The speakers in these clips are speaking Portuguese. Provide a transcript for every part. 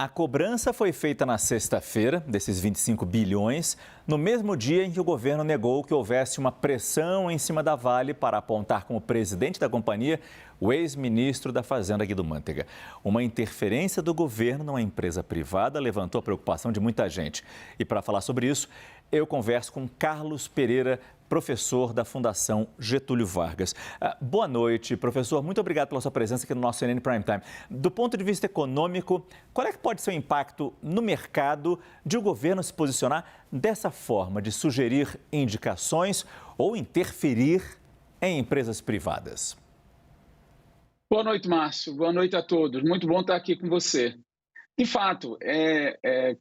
A cobrança foi feita na sexta-feira, desses 25 bilhões, no mesmo dia em que o governo negou que houvesse uma pressão em cima da Vale para apontar como presidente da companhia o ex-ministro da Fazenda, Guido Mantega. Uma interferência do governo numa empresa privada levantou a preocupação de muita gente. E para falar sobre isso, eu converso com Carlos Pereira, professor da Fundação Getúlio Vargas. Boa noite, professor. Muito obrigado pela sua presença aqui no nosso CNN Prime Time. Do ponto de vista econômico, qual é que pode ser o impacto no mercado de o governo se posicionar dessa forma, de sugerir indicações ou interferir em empresas privadas? Boa noite, Márcio. Boa noite a todos. Muito bom estar aqui com você. De fato,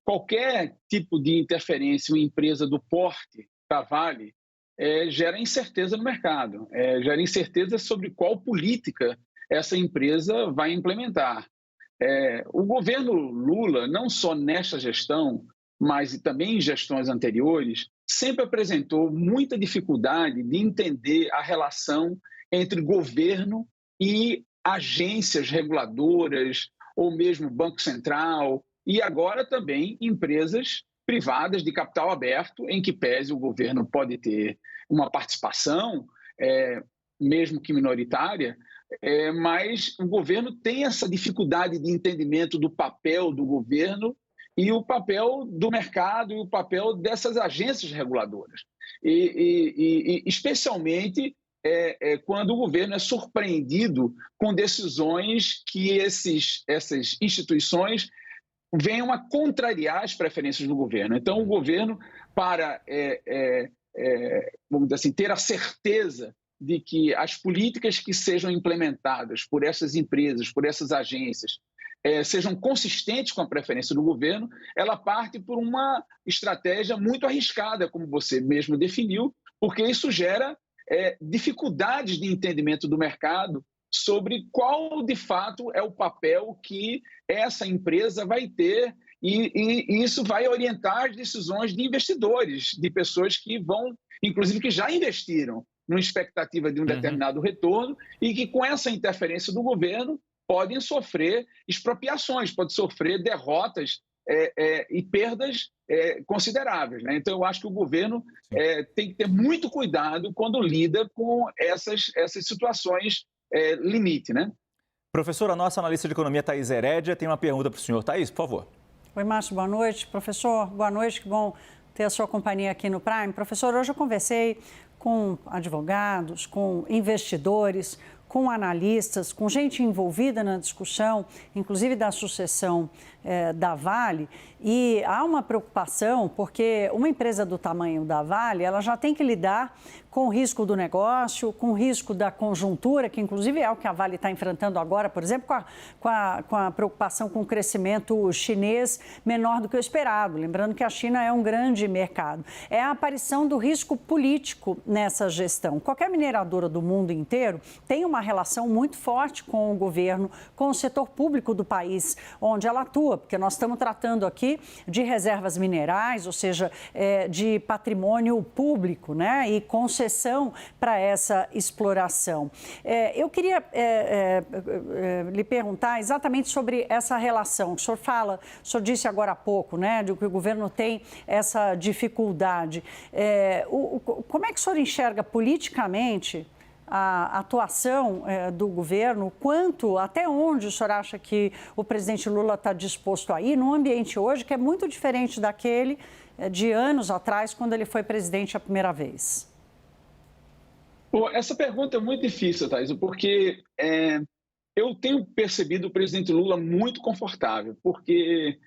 qualquer tipo de interferência em uma empresa do porte da Vale gera incerteza no mercado, gera incerteza sobre qual política essa empresa vai implementar. O governo Lula, não só nesta gestão, mas também em gestões anteriores, sempre apresentou muita dificuldade de entender a relação entre governo e agências reguladoras, ou mesmo Banco Central, e agora também empresas privadas de capital aberto, em que pese o governo pode ter uma participação, mesmo que minoritária, mas o governo tem essa dificuldade de entendimento do papel do governo e o papel do mercado e o papel dessas agências reguladoras. Especialmente quando o governo é surpreendido com decisões que essas instituições venham a contrariar as preferências do governo. Então, o governo, para vamos dizer assim, ter a certeza de que as políticas que sejam implementadas por essas empresas, por essas agências, sejam consistentes com a preferência do governo, ela parte por uma estratégia muito arriscada, como você mesmo definiu, porque isso gera dificuldades de entendimento do mercado sobre qual, de fato, é o papel que essa empresa vai ter e isso vai orientar as decisões de investidores, de pessoas que vão, inclusive, que já investiram numa expectativa de um determinado retorno e que, com essa interferência do governo, podem sofrer expropriações, podem sofrer derrotas e perdas consideráveis, né? Então, eu acho que o governo tem que ter muito cuidado quando lida com essas situações limite, né? Professor, a nossa analista de economia, Thaís Herédia, tem uma pergunta para o senhor. Thaís, por favor. Oi, Márcio, boa noite. Professor, boa noite, que bom ter a sua companhia aqui no Prime. Professor, hoje eu conversei com advogados, com investidores, com analistas, com gente envolvida na discussão, inclusive da sucessão da Vale, e há uma preocupação porque uma empresa do tamanho da Vale, ela já tem que lidar com o risco do negócio, com o risco da conjuntura, que inclusive é o que a Vale está enfrentando agora, por exemplo, com a preocupação com o crescimento chinês menor do que o esperado, lembrando que a China é um grande mercado. É a aparição do risco político nessa gestão. Qualquer mineradora do mundo inteiro tem uma relação muito forte com o governo, com o setor público do país onde ela atua, porque nós estamos tratando aqui de reservas minerais, ou seja, de patrimônio público, né, e concessão para essa exploração. Eu queria lhe perguntar exatamente sobre essa relação. O senhor disse agora há pouco, né, de que o governo tem essa dificuldade. Como é que o senhor enxerga politicamente a atuação do governo, até onde o senhor acha que o presidente Lula está disposto a ir num ambiente hoje que é muito diferente daquele de anos atrás, quando ele foi presidente a primeira vez? Essa pergunta é muito difícil, Thaís, porque eu tenho percebido o presidente Lula muito confortável, porque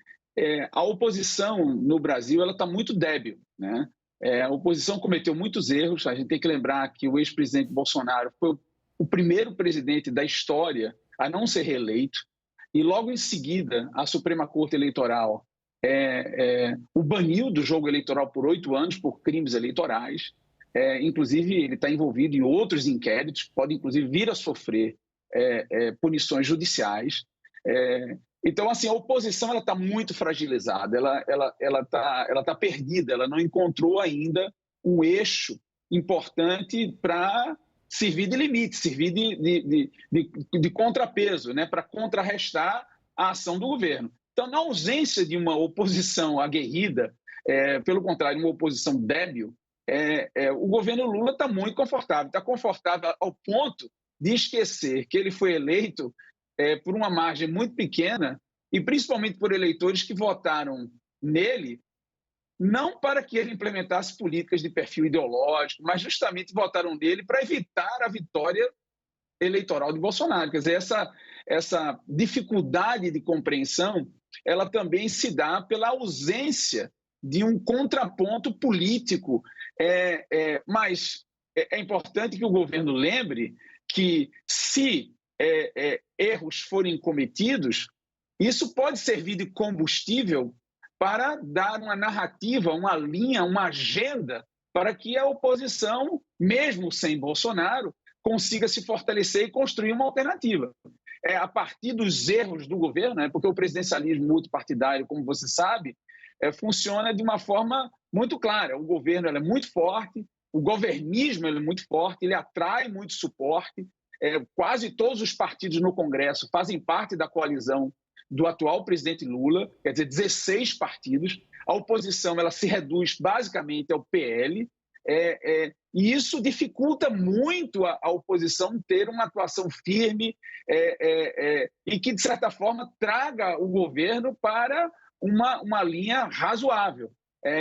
a oposição no Brasil está muito débil, né? A oposição cometeu muitos erros. A gente tem que lembrar que o ex-presidente Bolsonaro foi o primeiro presidente da história a não ser reeleito e logo em seguida a Suprema Corte Eleitoral o baniu do jogo eleitoral por 8 anos por crimes eleitorais. Inclusive ele está envolvido em outros inquéritos, pode inclusive vir a sofrer punições judiciais. Então, assim, a oposição está muito fragilizada, ela tá perdida, ela não encontrou ainda um eixo importante para servir de limite, servir de contrapeso, né, para contrarrestar a ação do governo. Então, na ausência de uma oposição aguerrida, pelo contrário, uma oposição débil, o governo Lula está muito confortável. Está confortável ao ponto de esquecer que ele foi eleito por uma margem muito pequena e principalmente por eleitores que votaram nele não para que ele implementasse políticas de perfil ideológico, mas justamente votaram nele para evitar a vitória eleitoral de Bolsonaro. Quer dizer, essa dificuldade de compreensão, ela também se dá pela ausência de um contraponto político. Mas é importante que o governo lembre que, se erros forem cometidos, isso pode servir de combustível para dar uma narrativa, uma linha, uma agenda para que a oposição, mesmo sem Bolsonaro, consiga se fortalecer e construir uma alternativa. A partir dos erros do governo, porque o presidencialismo multipartidário, como você sabe, funciona de uma forma muito clara. O governo é muito forte, o governismo é muito forte, ele atrai muito suporte. Quase todos os partidos no Congresso fazem parte da coalizão do atual presidente Lula, quer dizer, 16 partidos. A oposição ela se reduz basicamente ao PL, e isso dificulta muito a oposição ter uma atuação firme e que, de certa forma, traga o governo para uma linha razoável.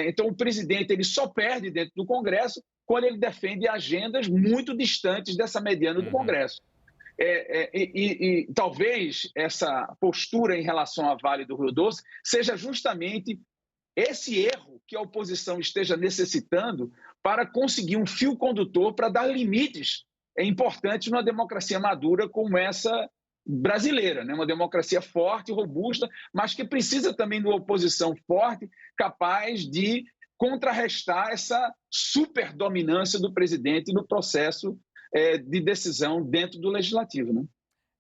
Então, o presidente ele só perde dentro do Congresso quando ele defende agendas muito distantes dessa mediana do Congresso. E talvez essa postura em relação à Vale do Rio Doce seja justamente esse erro que a oposição esteja necessitando para conseguir um fio condutor para dar limites importantes numa democracia madura como essa brasileira, né? Uma democracia forte, robusta, mas que precisa também de uma oposição forte, capaz de contrarrestar essa superdominância do presidente no processo de decisão dentro do Legislativo, né?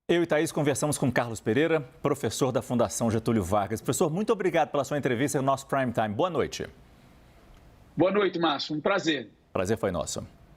Eu e Thaís conversamos com Carlos Pereira, professor da Fundação Getúlio Vargas. Professor, muito obrigado pela sua entrevista no nosso Prime Time. Boa noite. Boa noite, Márcio. Um prazer. Prazer foi nosso.